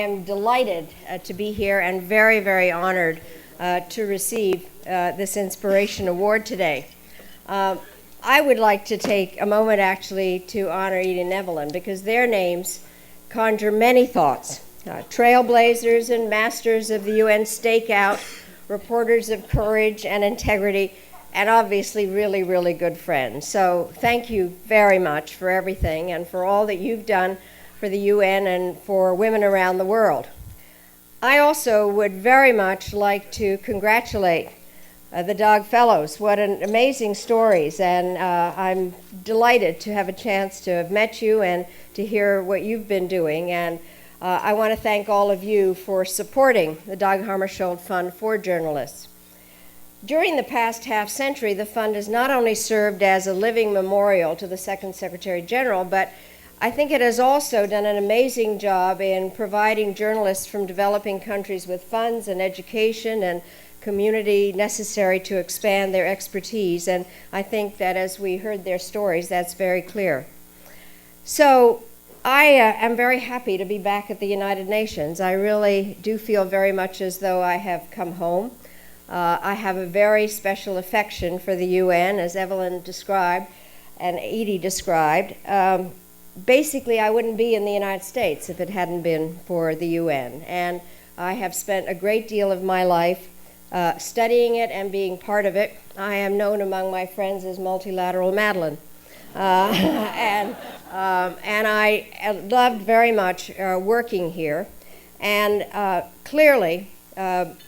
am delighted to be here and very, very honored to receive this Inspiration Award today. I would like to take a moment actually to honor Edie and Evelyn because their names conjure many thoughts. Trailblazers and masters of the UN stakeout, reporters of courage and integrity, and obviously really, really good friends. So thank you very much for everything and for all that you've done for the UN and for women around the world. I also would very much like to congratulate the Dog Fellows. What an amazing stories, and I'm delighted to have a chance to have met you and to hear what you've been doing. And I want to thank all of you for supporting the Dag Hammarskjöld Fund for Journalists. During the past half century, the fund has not only served as a living memorial to the Second Secretary General, but I think it has also done an amazing job in providing journalists from developing countries with funds and education and community necessary to expand their expertise. And I think that as we heard their stories, that's very clear. So I am very happy to be back at the United Nations. I really do feel very much as though I have come home. I have a very special affection for the UN, as Evelyn described and Edie described. Basically, I wouldn't be in the United States if it hadn't been for the UN. And I have spent a great deal of my life studying it and being part of it. I am known among my friends as Multilateral Madeleine. And I loved very much working here. And clearly,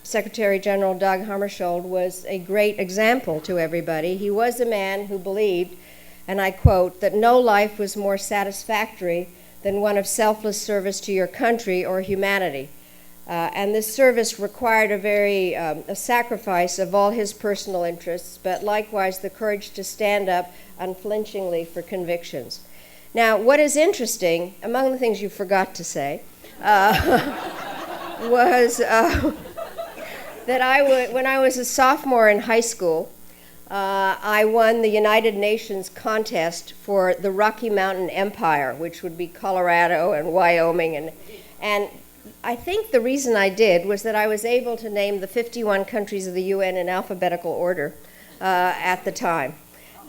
Secretary General Dag Hammarskjöld was a great example to everybody. He was a man who believed, and I quote, that no life was more satisfactory than one of selfless service to your country or humanity. And this service required a sacrifice of all his personal interests, but likewise the courage to stand up unflinchingly for convictions. Now, what is interesting, among the things you forgot to say, was that when I was a sophomore in high school, I won the United Nations contest for the Rocky Mountain Empire, which would be Colorado and Wyoming. And I think the reason I did was that I was able to name the 51 countries of the UN in alphabetical order at the time.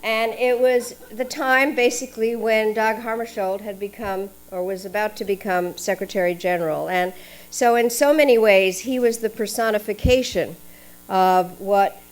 And it was the time, basically, when Dag Hammarskjöld had become, or was about to become, Secretary General. And so in so many ways, he was the personification of what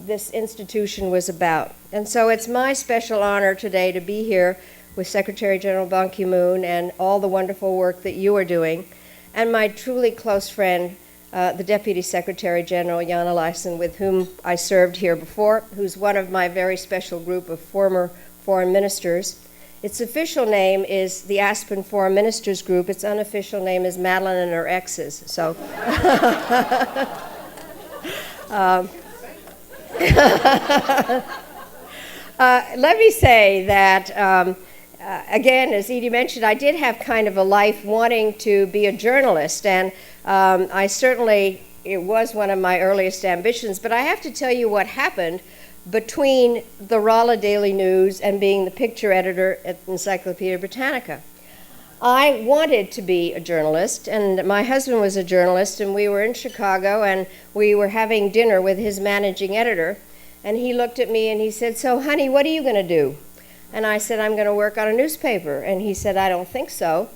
this institution was about. And so it's my special honor today to be here with Secretary General Ban Ki-moon and all the wonderful work that you are doing, and my truly close friend, the Deputy Secretary General, Jan Eliasson, with whom I served here before, who's one of my very special group of former foreign ministers. Its official name is the Aspen Foreign Ministers Group. Its unofficial name is Madeleine and her exes. So, let me say that, again, as Edie mentioned, I did have kind of a life wanting to be a journalist, and it was one of my earliest ambitions, but I have to tell you what happened between the Rolla Daily News and being the picture editor at Encyclopedia Britannica. I wanted to be a journalist, and my husband was a journalist, and we were in Chicago, and we were having dinner with his managing editor, and he looked at me and he said, "So, honey, what are you going to do?" And I said, "I'm going to work on a newspaper." And he said, "I don't think so.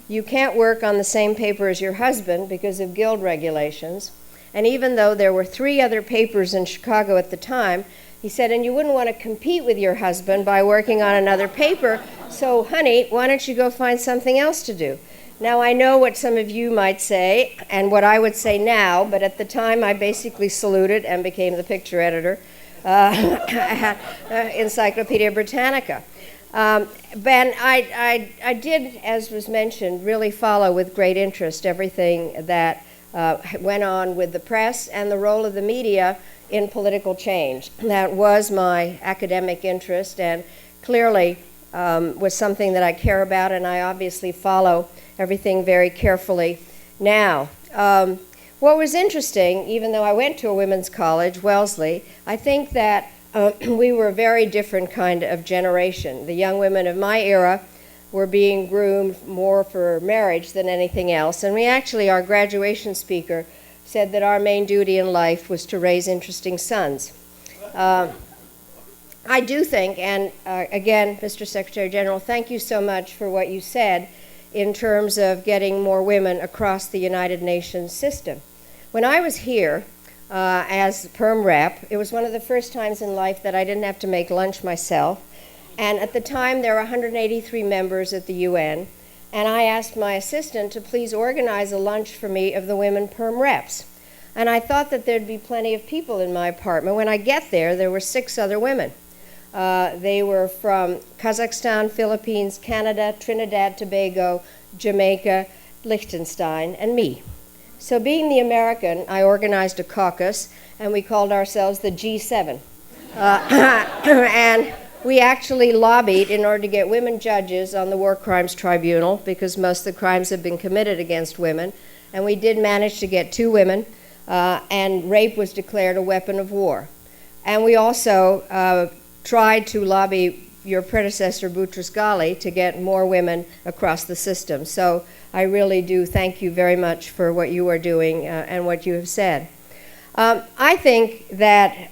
You can't work on the same paper as your husband because of guild regulations." And even though there were 3 other papers in Chicago at the time, he said, "And you wouldn't want to compete with your husband by working on another paper, so honey, why don't you go find something else to do?" Now, I know what some of you might say and what I would say now, but at the time I basically saluted and became the picture editor at Encyclopedia Britannica. Ben, I did, as was mentioned, really follow with great interest everything that went on with the press and the role of the media in political change. That was my academic interest and clearly was something that I care about, and I obviously follow everything very carefully now. What was interesting, even though I went to a women's college, Wellesley, I think that we were a very different kind of generation. The young women of my era were being groomed more for marriage than anything else. And our graduation speaker said that our main duty in life was to raise interesting sons. I do think, and again, Mr. Secretary General, thank you so much for what you said in terms of getting more women across the United Nations system. When I was here as Perm Rep, it was one of the first times in life that I didn't have to make lunch myself. And at the time, there were 183 members at the UN, and I asked my assistant to please organize a lunch for me of the women Perm Reps. And I thought that there'd be plenty of people in my apartment. When I get there, there were 6 other women. They were from Kazakhstan, Philippines, Canada, Trinidad, Tobago, Jamaica, Liechtenstein, and me. So being the American, I organized a caucus, and we called ourselves the G7. And we actually lobbied in order to get women judges on the War Crimes Tribunal, because most of the crimes have been committed against women. And we did manage to get 2 women, and rape was declared a weapon of war. And we also tried to lobby your predecessor, Boutros Ghali, to get more women across the system. So I really do thank you very much for what you are doing and what you have said. I think that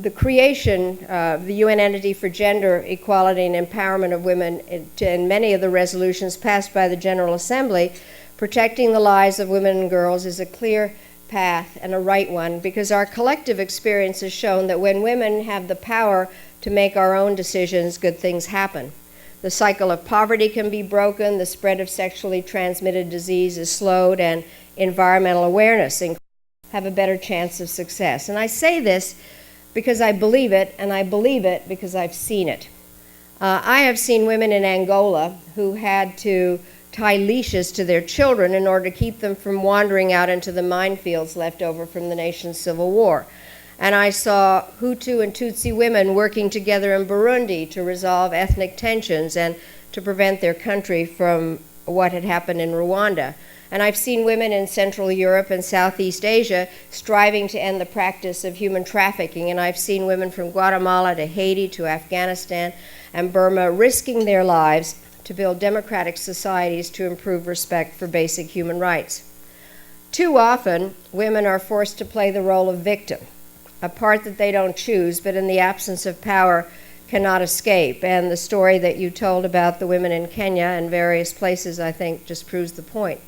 the creation of the UN entity for gender equality and empowerment of women in many of the resolutions passed by the General Assembly, protecting the lives of women and girls, is a clear path and a right one, because our collective experience has shown that when women have the power to make our own decisions, good things happen. The cycle of poverty can be broken, the spread of sexually transmitted disease is slowed, and environmental awareness have a better chance of success. And I say this because I believe it, and I believe it because I've seen it. I have seen women in Angola who had to tie leashes to their children in order to keep them from wandering out into the minefields left over from the nation's civil war. And I saw Hutu and Tutsi women working together in Burundi to resolve ethnic tensions and to prevent their country from what had happened in Rwanda. And I've seen women in Central Europe and Southeast Asia striving to end the practice of human trafficking. And I've seen women from Guatemala to Haiti to Afghanistan and Burma risking their lives to build democratic societies to improve respect for basic human rights. Too often, women are forced to play the role of victim, a part that they don't choose, but in the absence of power cannot escape. And the story that you told about the women in Kenya and various places, I think, just proves the point.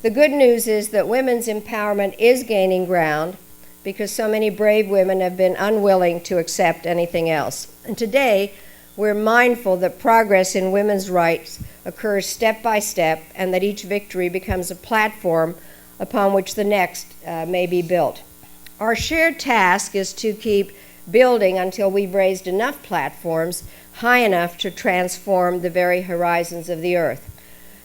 The good news is that women's empowerment is gaining ground because so many brave women have been unwilling to accept anything else. And today, we're mindful that progress in women's rights occurs step by step, and that each victory becomes a platform upon which the next may be built. Our shared task is to keep building until we've raised enough platforms high enough to transform the very horizons of the earth.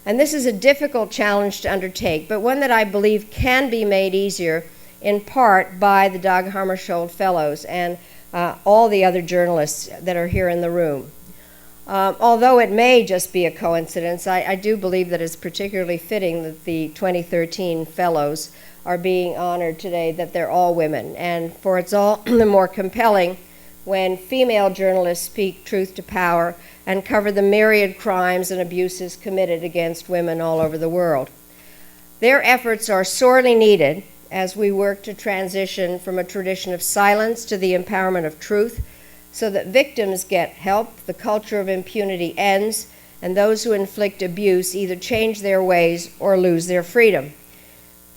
And this is a difficult challenge to undertake, but one that I believe can be made easier in part by the Dag Hammarskjöld Fellows and all the other journalists that are here in the room. Although it may just be a coincidence, I do believe that it's particularly fitting that the 2013 Fellows are being honored today, that they're all women. And for it's all the more compelling when female journalists speak truth to power and cover the myriad crimes and abuses committed against women all over the world. Their efforts are sorely needed as we work to transition from a tradition of silence to the empowerment of truth, so that victims get help, the culture of impunity ends, and those who inflict abuse either change their ways or lose their freedom.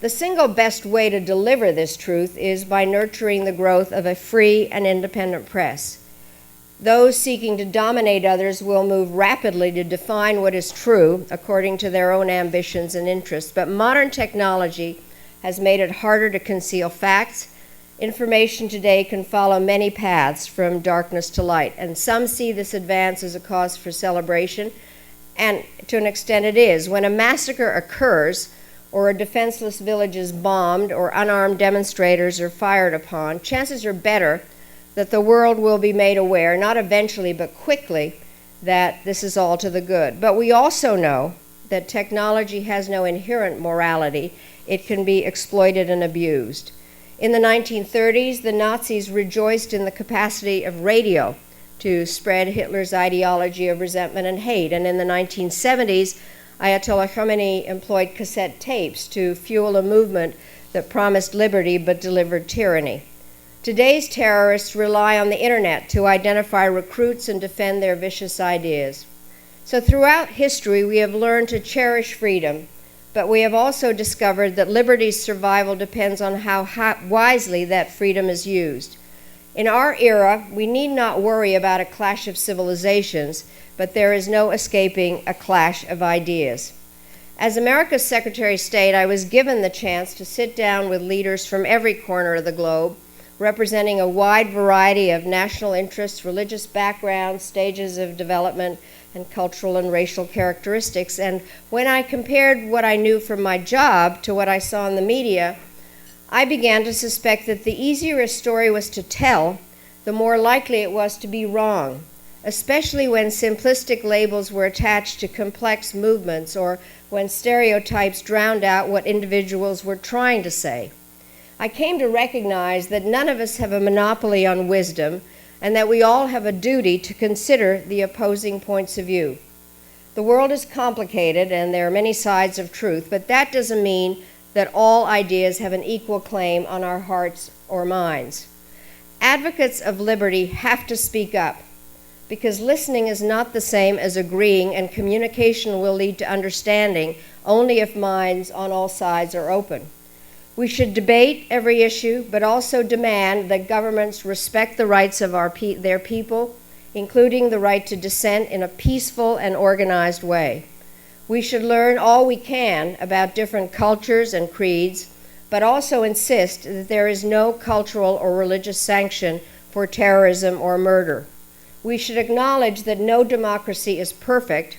The single best way to deliver this truth is by nurturing the growth of a free and independent press. Those seeking to dominate others will move rapidly to define what is true according to their own ambitions and interests, but modern technology has made it harder to conceal facts. Information today can follow many paths from darkness to light, and some see this advance as a cause for celebration, and to an extent it is. When a massacre occurs, or a defenseless village is bombed, or unarmed demonstrators are fired upon, chances are better that the world will be made aware, not eventually but quickly, that this is all to the good. But we also know that technology has no inherent morality. It can be exploited and abused. In the 1930s, the Nazis rejoiced in the capacity of radio to spread Hitler's ideology of resentment and hate. And in the 1970s, Ayatollah Khomeini employed cassette tapes to fuel a movement that promised liberty but delivered tyranny. Today's terrorists rely on the internet to identify recruits and defend their vicious ideas. So throughout history, we have learned to cherish freedom, but we have also discovered that liberty's survival depends on how wisely that freedom is used. In our era, we need not worry about a clash of civilizations, but there is no escaping a clash of ideas. As America's Secretary of State, I was given the chance to sit down with leaders from every corner of the globe, representing a wide variety of national interests, religious backgrounds, stages of development, and cultural and racial characteristics. And when I compared what I knew from my job to what I saw in the media, I began to suspect that the easier a story was to tell, the more likely it was to be wrong, especially when simplistic labels were attached to complex movements or when stereotypes drowned out what individuals were trying to say. I came to recognize that none of us have a monopoly on wisdom and that we all have a duty to consider the opposing points of view. The world is complicated and there are many sides of truth, but that doesn't mean that all ideas have an equal claim on our hearts or minds. Advocates of liberty have to speak up because listening is not the same as agreeing, and communication will lead to understanding only if minds on all sides are open. We should debate every issue, but also demand that governments respect the rights of their people, including the right to dissent in a peaceful and organized way. We should learn all we can about different cultures and creeds, but also insist that there is no cultural or religious sanction for terrorism or murder. We should acknowledge that no democracy is perfect,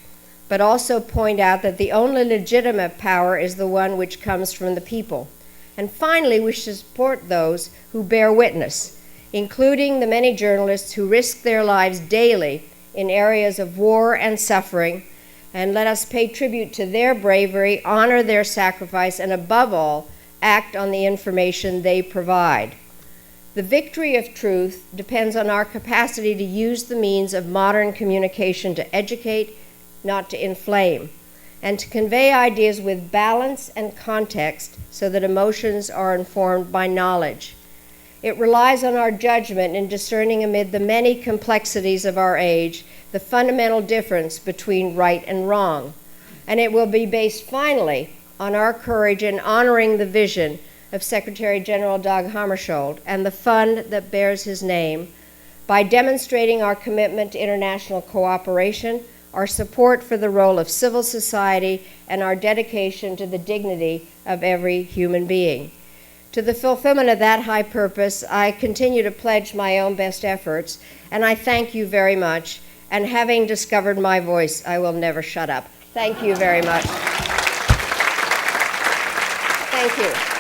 but also point out that the only legitimate power is the one which comes from the people. And finally, we should support those who bear witness, including the many journalists who risk their lives daily in areas of war and suffering, and let us pay tribute to their bravery, honor their sacrifice, and above all, act on the information they provide. The victory of truth depends on our capacity to use the means of modern communication to educate, not to inflame, and to convey ideas with balance and context so that emotions are informed by knowledge. It relies on our judgment in discerning amid the many complexities of our age the fundamental difference between right and wrong. And it will be based finally on our courage in honoring the vision of Secretary General Dag Hammarskjöld and the fund that bears his name by demonstrating our commitment to international cooperation, our support for the role of civil society, and our dedication to the dignity of every human being. To the fulfillment of that high purpose, I continue to pledge my own best efforts, and I thank you very much. And having discovered my voice, I will never shut up. Thank you very much. Thank you.